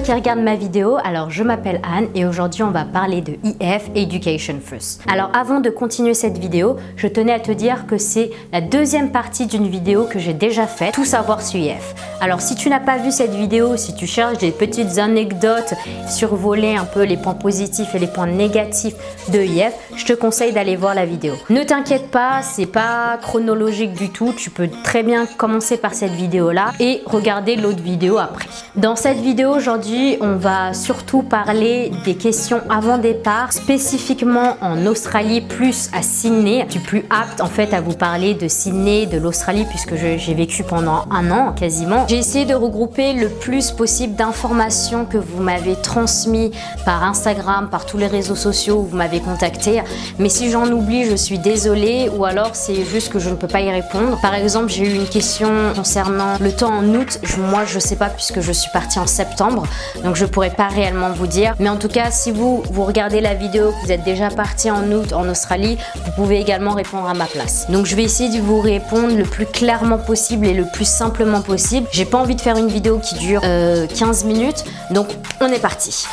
qui regardes ma vidéo, alors je m'appelle Anne et aujourd'hui on va parler de IF, Education First. Alors avant de continuer cette vidéo, je tenais à te dire que c'est la deuxième partie d'une vidéo que j'ai déjà faite, tout savoir sur IF. Alors si tu n'as pas vu cette vidéo, si tu cherches des petites anecdotes, survoler un peu les points positifs et les points négatifs de IF, je te conseille d'aller voir la vidéo. Ne t'inquiète pas, c'est pas chronologique du tout, tu peux très bien commencer par cette vidéo là et regarder l'autre vidéo après. Dans cette vidéo aujourd'hui, on va surtout parler des questions avant départ, spécifiquement en Australie plus à Sydney. Je suis plus apte en fait à vous parler de Sydney, de l'Australie puisque j'ai vécu pendant un an quasiment. J'ai essayé de regrouper le plus possible d'informations que vous m'avez transmises par Instagram, par tous les réseaux sociaux où vous m'avez contacté. Mais si j'en oublie, je suis désolée ou alors c'est juste que je ne peux pas y répondre. Par exemple, j'ai eu une question concernant le temps en août. Moi, je sais pas puisque je suis partie en septembre, donc je pourrais pas réellement vous dire. Mais en tout cas, si vous regardez la vidéo, que vous êtes déjà parti en août en Australie, vous pouvez également répondre à ma place. Donc je vais essayer de vous répondre le plus clairement possible et le plus simplement possible. J'ai pas envie de faire une vidéo qui dure 15 minutes, donc on est parti.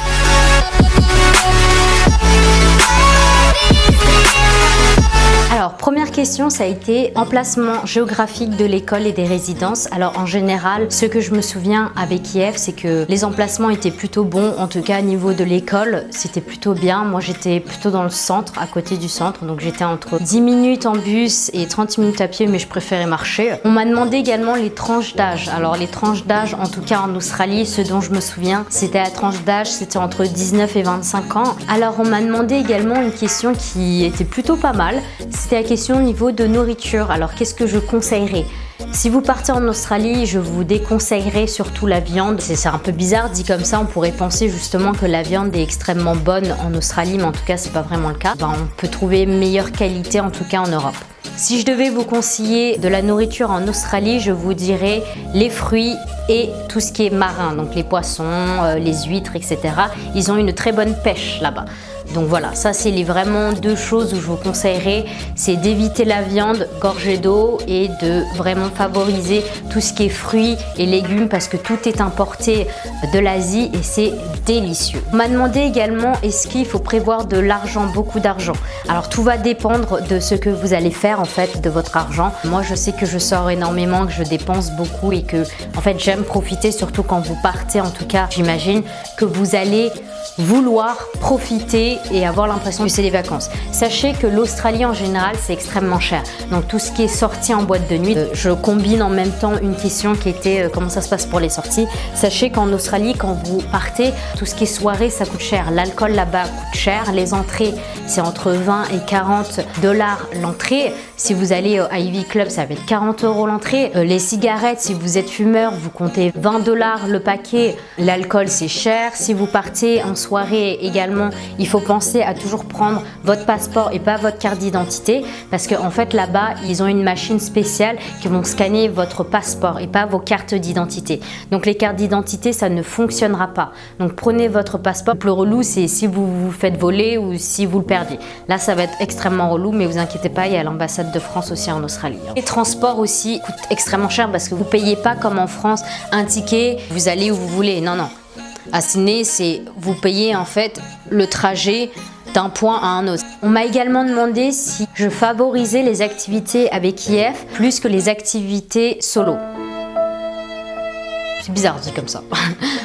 Alors, première question, ça a été emplacement géographique de l'école et des résidences. Alors, en général, ce que je me souviens avec IF, c'est que les emplacements étaient plutôt bons. En tout cas, au niveau de l'école, c'était plutôt bien. Moi, j'étais plutôt dans le centre, à côté du centre. Donc, j'étais entre 10 minutes en bus et 30 minutes à pied, mais je préférais marcher. On m'a demandé également les tranches d'âge. Alors, les tranches d'âge, en tout cas en Australie, ce dont je me souviens, c'était la tranche d'âge, c'était entre 19 et 25 ans. Alors, on m'a demandé également une question qui était plutôt pas mal. C'était la question au niveau de nourriture. Alors, qu'est-ce que je conseillerais? Si vous partez en Australie, je vous déconseillerais surtout la viande. C'est un peu bizarre dit comme ça, on pourrait penser justement que la viande est extrêmement bonne en Australie, mais en tout cas, c'est pas vraiment le cas. On peut trouver meilleure qualité en tout cas en Europe. Si je devais vous conseiller de la nourriture en Australie, je vous dirais les fruits et tout ce qui est marin, donc les poissons, les huîtres, etc. Ils ont une très bonne pêche là-bas. Donc voilà, ça c'est vraiment deux choses où je vous conseillerais, c'est d'éviter la viande gorgée d'eau et de vraiment favoriser tout ce qui est fruits et légumes parce que tout est importé de l'Asie et c'est délicieux. On m'a demandé également est-ce qu'il faut prévoir de l'argent, beaucoup d'argent. Alors tout va dépendre de ce que vous allez faire en fait de votre argent. Moi je sais que je sors énormément, que je dépense beaucoup et que en fait j'aime profiter surtout quand vous partez en tout cas. J'imagine que vous allez vouloir profiter et avoir l'impression que c'est des vacances. Sachez que l'Australie en général c'est extrêmement cher. Donc tout ce qui est sorti en boîte de nuit, je combine en même temps une question qui était comment ça se passe pour les sorties. Sachez qu'en Australie quand vous partez, tout ce qui est soirée ça coûte cher. L'alcool là-bas coûte cher. Les entrées c'est entre 20 et 40 dollars l'entrée. Si vous allez au Ivy Club ça va être 40 € l'entrée. Les cigarettes si vous êtes fumeur vous comptez 20 dollars le paquet. L'alcool c'est cher. Si vous partez en soirée également, il faut penser à toujours prendre votre passeport et pas votre carte d'identité parce qu'en fait là-bas, ils ont une machine spéciale qui vont scanner votre passeport et pas vos cartes d'identité. Donc les cartes d'identité, ça ne fonctionnera pas. Donc prenez votre passeport. Le relou, c'est si vous vous faites voler ou si vous le perdez. Là, ça va être extrêmement relou, mais vous inquiétez pas, il y a l'ambassade de France aussi en Australie. Les transports aussi coûtent extrêmement cher parce que vous payez pas comme en France un ticket, vous allez où vous voulez. Non, non. À Sydney, c'est vous payez en fait le trajet d'un point à un autre. On m'a également demandé si je favorisais les activités avec IF plus que les activités solo. C'est bizarre dit comme ça.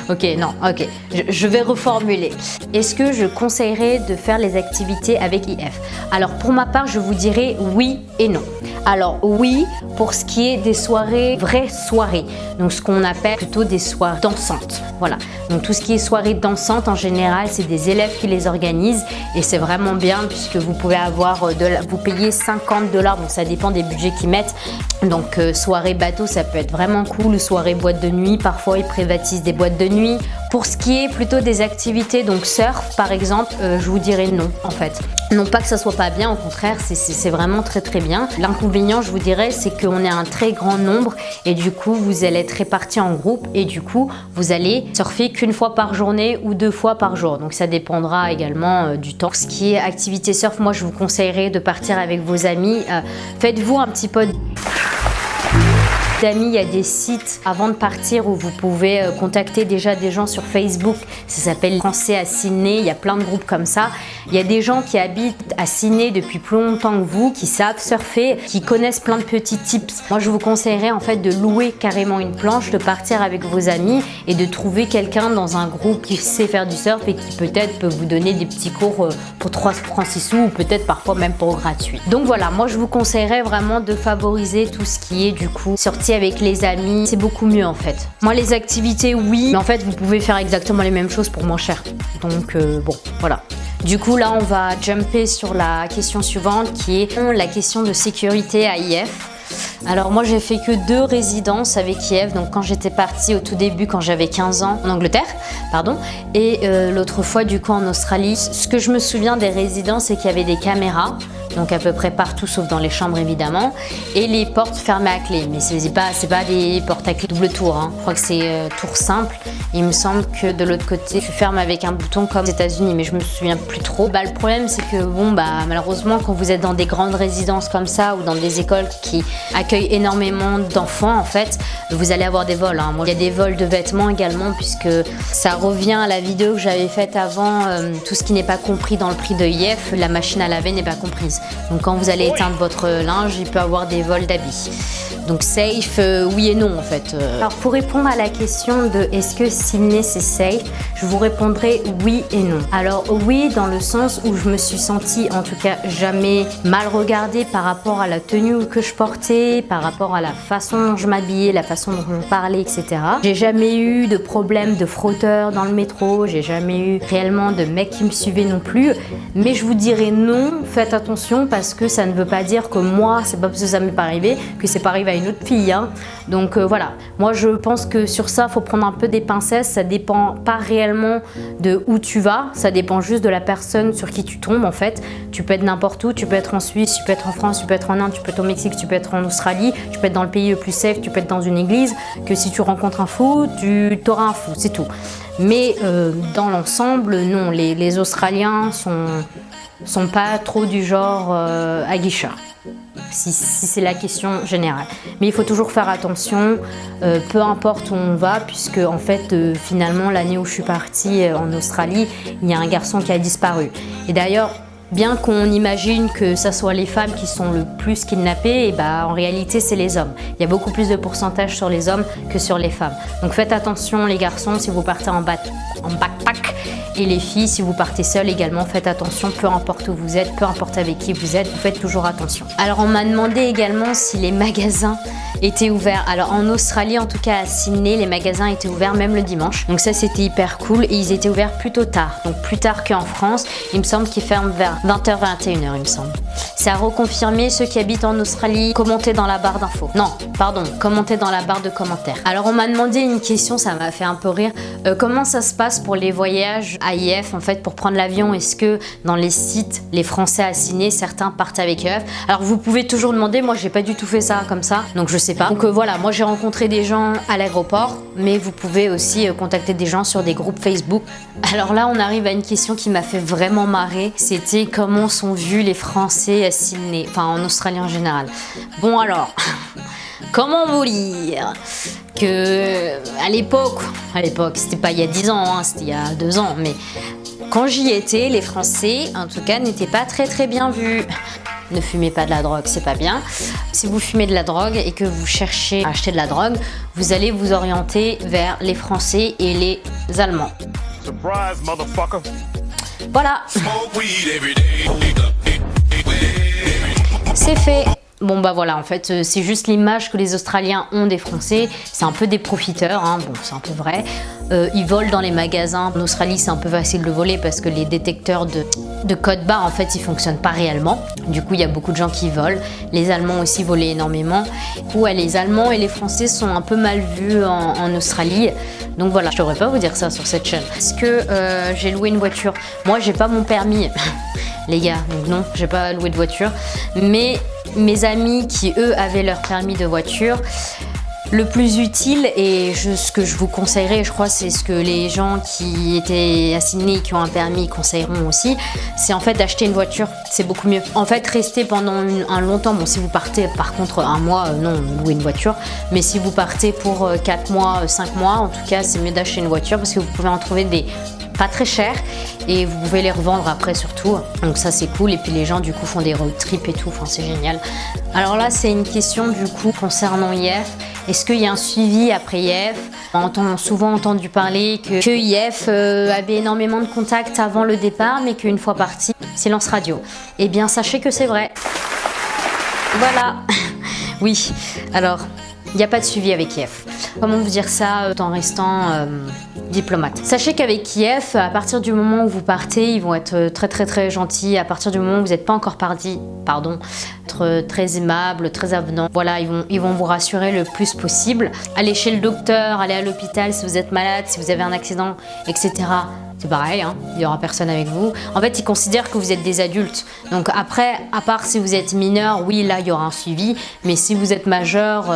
Ok, non, ok. Je vais reformuler. Est-ce que je conseillerais de faire les activités avec IF? Alors pour ma part, je vous dirais oui et non. Alors oui, pour ce qui est des soirées, vraies soirées. Donc ce qu'on appelle plutôt des soirées dansantes. Voilà. Donc tout ce qui est soirées dansantes, en général, c'est des élèves qui les organisent et c'est vraiment bien puisque vous pouvez avoir, vous payez 50 $, donc ça dépend des budgets qu'ils mettent. Donc soirée bateau, ça peut être vraiment cool. Soirée boîte de nuit, parfois ils privatisent des boîtes de nuit. Pour ce qui est plutôt des activités, donc surf par exemple, je vous dirais non en fait. Non pas que ça soit pas bien, au contraire, c'est vraiment très très bien. L'inconvénient, je vous dirais, c'est qu'on est un très grand nombre et du coup, vous allez être répartis en groupe et du coup, vous allez surfer qu'une fois par journée ou 2 fois par jour. Donc ça dépendra également du temps. Pour ce qui est activité surf, moi je vous conseillerais de partir avec vos amis. Faites-vous un petit peu d'amis, il y a des sites avant de partir où vous pouvez contacter déjà des gens sur Facebook. Ça s'appelle Français à Sydney, il y a plein de groupes comme ça. Il y a des gens qui habitent à Sydney depuis plus longtemps que vous, qui savent surfer, qui connaissent plein de petits tips. Moi, je vous conseillerais en fait de louer carrément une planche, de partir avec vos amis et de trouver quelqu'un dans un groupe qui sait faire du surf et qui peut-être peut vous donner des petits cours pour 3 francs 6 sous ou peut-être parfois même pour gratuit. Donc voilà, moi je vous conseillerais vraiment de favoriser tout ce qui est du coup sortie avec les amis, c'est beaucoup mieux en fait. Moi les activités oui, mais en fait vous pouvez faire exactement les mêmes choses pour moins cher. Donc bon, voilà. Du coup là on va jumper sur la question suivante qui est la question de sécurité à IF. Alors moi j'ai fait que 2 résidences avec IF, donc quand j'étais partie au tout début quand j'avais 15 ans en Angleterre, pardon, et l'autre fois du coup en Australie. Ce que je me souviens des résidences c'est qu'il y avait des caméras, donc à peu près partout sauf dans les chambres évidemment, et les portes fermées à clé, mais c'est pas des portes à clé double tour, hein. Je crois que c'est tour simple. Il me semble que de l'autre côté tu fermes avec un bouton comme aux États-Unis, mais je me souviens plus trop. Le problème c'est que bon malheureusement quand vous êtes dans des grandes résidences comme ça ou dans des écoles qui accueillent énormément d'enfants en fait, vous allez avoir des vols, hein. Moi, il y a des vols de vêtements également puisque ça revient à la vidéo que j'avais faite avant, tout ce qui n'est pas compris dans le prix de IF, la machine à laver n'est pas comprise. Donc quand vous allez éteindre votre linge, il peut y avoir des vols d'habits. Donc safe, oui et non en fait. Alors pour répondre à la question de est-ce que Sydney c'est safe, je vous répondrai oui et non. Alors oui dans le sens où je me suis sentie en tout cas jamais mal regardée par rapport à la tenue que je portais, par rapport à la façon dont je m'habillais, la façon dont je parlais, etc. J'ai jamais eu de problème de frotteur dans le métro, j'ai jamais eu réellement de mecs qui me suivaient non plus. Mais je vous dirais non, faites attention parce que ça ne veut pas dire que moi, c'est pas parce que ça m'est pas arrivé que c'est pas arrivé à une autre fille, hein. Donc voilà, moi je pense que sur ça, faut prendre un peu des pincettes, ça dépend pas réellement de où tu vas, ça dépend juste de la personne sur qui tu tombes en fait. Tu peux être n'importe où, tu peux être en Suisse, tu peux être en France, tu peux être en Inde, tu peux être au Mexique, tu peux être en Australie, tu peux être dans le pays le plus safe, tu peux être dans une église, que si tu rencontres un fou, tu t'auras un fou, c'est tout. Mais dans l'ensemble, non, les Australiens sont pas trop du genre aguicheurs. Si c'est la question générale. Mais il faut toujours faire attention, peu importe où on va, puisque en fait, finalement, l'année où je suis partie en Australie, il y a un garçon qui a disparu. Et d'ailleurs, bien qu'on imagine que ce soit les femmes qui sont le plus kidnappées, et en réalité c'est les hommes. Il y a beaucoup plus de pourcentage sur les hommes que sur les femmes. Donc faites attention les garçons si vous partez en backpack, et les filles si vous partez seules également, faites attention, peu importe où vous êtes, peu importe avec qui vous êtes, vous faites toujours attention. Alors on m'a demandé également si les magasins étaient ouverts. Alors en Australie, en tout cas à Sydney, les magasins étaient ouverts même le dimanche. Donc ça c'était hyper cool et ils étaient ouverts plutôt tard, donc plus tard qu'en France. Il me semble qu'ils ferment vers 20h, 21h il me semble. C'est à reconfirmer, ceux qui habitent en Australie, commentez dans la barre d'infos. Non, pardon, commentez dans la barre de commentaires. Alors on m'a demandé une question, ça m'a fait un peu rire. Comment ça se passe pour les voyages à IF en fait pour prendre l'avion? Est-ce que dans les sites, les Français à Sydney, certains partent avec IF? Alors vous pouvez toujours demander, moi j'ai pas du tout fait ça comme ça, donc je sais pas. Donc voilà, moi j'ai rencontré des gens à l'aéroport, mais vous pouvez aussi contacter des gens sur des groupes Facebook. Alors là on arrive à une question qui m'a fait vraiment marrer, c'était comment sont vus les Français à Sydney, enfin en Australie en général. Bon alors, comment vous dire que à l'époque, c'était pas il y a 10 ans, hein, c'était il y a 2 ans, mais quand j'y étais, les Français en tout cas n'étaient pas très bien vus. Ne fumez pas de la drogue, c'est pas bien. Si vous fumez de la drogue et que vous cherchez à acheter de la drogue, vous allez vous orienter vers les Français et les Allemands. Surprise, motherfucker. Voilà. C'est fait. Bon bah voilà, en fait c'est juste l'image que les Australiens ont des Français, c'est un peu des profiteurs, hein. Bon c'est un peu vrai, ils volent dans les magasins. En Australie c'est un peu facile de voler parce que les détecteurs de code barre en fait ils fonctionnent pas réellement, du coup il y a beaucoup de gens qui volent. Les Allemands aussi volaient énormément, ouais, les Allemands et les Français sont un peu mal vus en Australie, donc voilà, je devrais pas vous dire ça sur cette chaîne. Est-ce que j'ai loué une voiture? Moi j'ai pas mon permis les gars, donc non, j'ai pas loué de voiture, mais mes amis qui eux avaient leur permis de voiture, Le plus utile et ce que je vous conseillerais, je crois c'est ce que les gens qui étaient à Sydney et qui ont un permis conseilleront aussi, c'est en fait d'acheter une voiture, c'est beaucoup mieux. En fait rester pendant un long temps, bon si vous partez par contre un mois, non, louez une voiture, mais si vous partez pour 4 mois, 5 mois, en tout cas c'est mieux d'acheter une voiture parce que vous pouvez en trouver des pas très chers et vous pouvez les revendre après surtout, donc ça c'est cool. Et puis les gens du coup font des road trips et tout, enfin c'est génial. Alors là c'est une question du coup concernant IF. Est-ce qu'il y a un suivi après IF? On entend souvent entendu parler que IF avait énormément de contacts avant le départ, mais qu'une fois parti, silence radio. Eh bien, sachez que c'est vrai. Voilà. Oui, alors, il n'y a pas de suivi avec IF. Comment vous dire ça en restant diplomate? Sachez qu'avec IF, à partir du moment où vous partez, ils vont être très gentils. À partir du moment où vous n'êtes pas encore parti, être très aimables, très avenants. Voilà, ils vont vous rassurer le plus possible. Allez chez le docteur, allez à l'hôpital si vous êtes malade, si vous avez un accident, etc. C'est pareil, hein, il n'y aura personne avec vous. En fait, ils considèrent que vous êtes des adultes. Donc après, à part si vous êtes mineur, oui, là, il y aura un suivi. Mais si vous êtes majeur,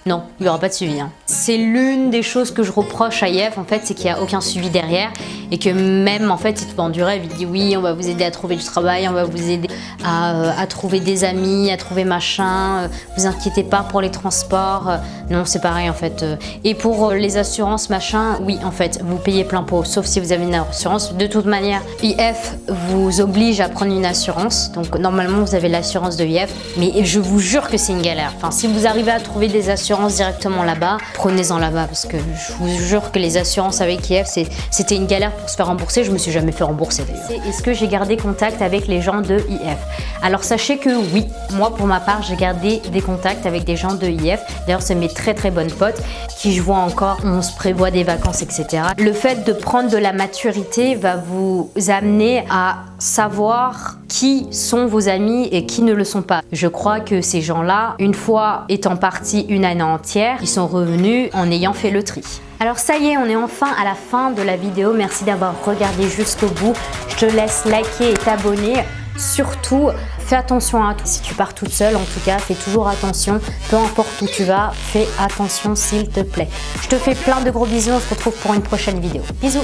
non, il n'y aura pas de suivi. Hein. C'est l'une des choses que je reproche à IF, en fait, c'est qu'il n'y a aucun suivi derrière. Et que même, en fait, il te vend du rêve. Il dit oui, on va vous aider à trouver du travail, on va vous aider à trouver des amis, à trouver machin. Vous inquiétez pas pour les transports. Non, c'est pareil, en fait. Et pour les assurances, machin, oui, en fait, vous payez plein pot, sauf si vous avez une assurance. De toute manière, IF vous oblige à prendre une assurance. Donc normalement, vous avez l'assurance de IF. Mais je vous jure que c'est une galère. Enfin, si vous arrivez à trouver des assurances directement là-bas, prenez-en là-bas. Parce que je vous jure que les assurances avec IF, c'était une galère pour se faire rembourser. Je me suis jamais fait rembourser d'ailleurs. Est-ce que j'ai gardé contact avec les gens de IF? Alors sachez que oui, moi pour ma part, j'ai gardé des contacts avec des gens de IF. D'ailleurs, c'est mes très bonnes potes qui je vois encore, on se prévoit des vacances, etc. Le fait de prendre de la maturité va vous amener à savoir qui sont vos amis et qui ne le sont pas. Je crois que ces gens-là, une fois étant partis une année entière, ils sont revenus en ayant fait le tri. Alors ça y est, on est enfin à la fin de la vidéo. Merci d'avoir regardé jusqu'au bout. Je te laisse liker et t'abonner. Surtout, fais attention à toi. Si tu pars toute seule, en tout cas, fais toujours attention. Peu importe où tu vas, fais attention s'il te plaît. Je te fais plein de gros bisous. On se retrouve pour une prochaine vidéo. Bisous!